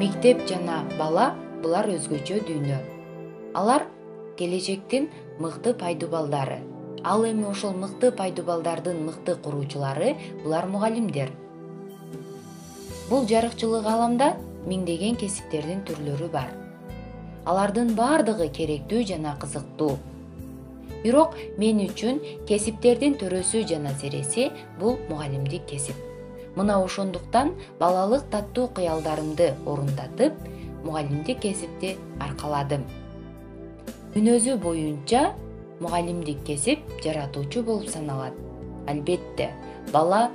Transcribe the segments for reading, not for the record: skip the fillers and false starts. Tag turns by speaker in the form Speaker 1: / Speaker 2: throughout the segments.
Speaker 1: Мектеп жана бала булар өзгөчө дүйнө. Алар келечектин мыкты пайдубалдары. Ал эми ошол мыкты пайдубалдардын мыкты куруучулары булар мугалимдер. Бул жарыкчылык аламда миңдеген кесиптердин түрлөрү бар. Алардын бардыгы керектүү жана кызыктуу. Бирок мен үчүн кесиптердин төрөсү жана сереси бул мугалимдик кесип. Мына ошондуктан балалык таттуу кыялдарымды орундатып, мугалимдик кесипти аркаладым. Мүнөзү боюнча мугалимдик кесип жаратуучу болуп саналат. Албетте, бала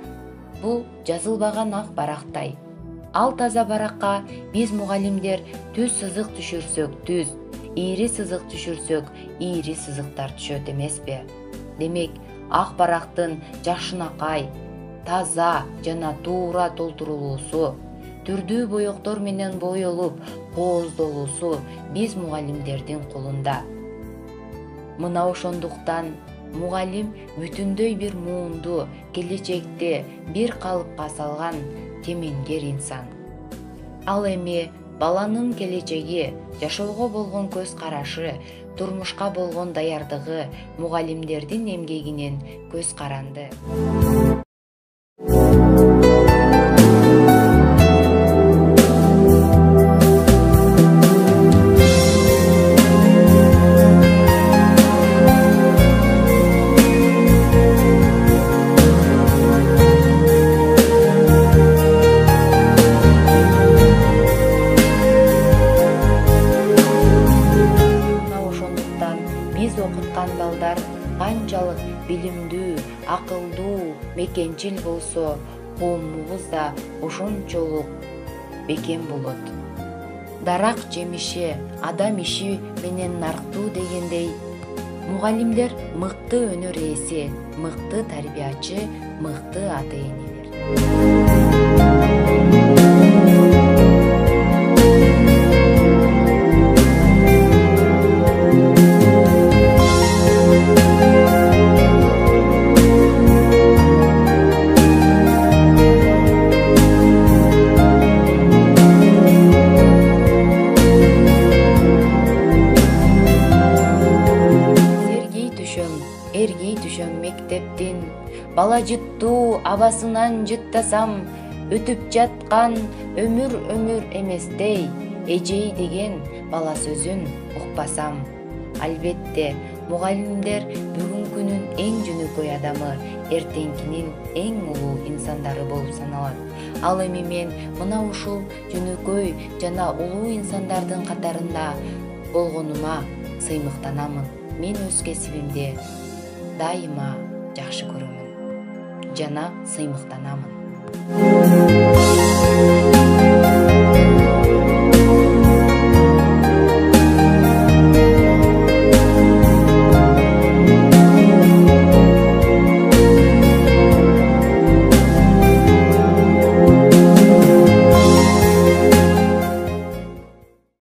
Speaker 1: бул жазылбаган ак барактай. Ал таза баракка биз мугалимдер түз сызык түшүрсөк түз, ийри сызык түшүрсөк ийри сызыктар түшөт эмеспи? Демек, ак барактын жакшынакай, таза жана туура толтурулуусу, түрдүү боектор менен боелуп, кооздолуусу биз мугалимдердин колунда. Мына ошондуктан мугалим бүтүндөй бир муунду, келечекти бир калыпка салган кемеңгер инсан. Ал эми баланын келечеги, жашоого болгон көз карашы, турмушка болгон даярдыгы мугалимдердин эмгегинен көз каранды. Биз окуткан балдар канчалык билимдүү, акылдуу, мекенчил болсо, коомубуз да ошончолук бекем болот. Дарак жемиши, адам иши менен нарктуу дегендей, мугалимдер мыкты өнөр ээси, мыкты тарбиячы, мыкты ата-энелер. Эргей түшөм мектептин, бала жыттуу абасынан жыттасам, өтүп жаткан өмүр эместей, эжей деген бала сөзүн укпасам. Албетте, мугалимдер бүгүнкүнүн эң жөнөкөй адамы, эртеңкинин эң улуу инсандары болуп саналат. Ал эми мен мына ушул жөнөкөй жана улуу инсандардын катарында болгонума сыймыктанамын. Мен өз кесибимди дайыма жакшы көрөмүн жана сыймыктанамын.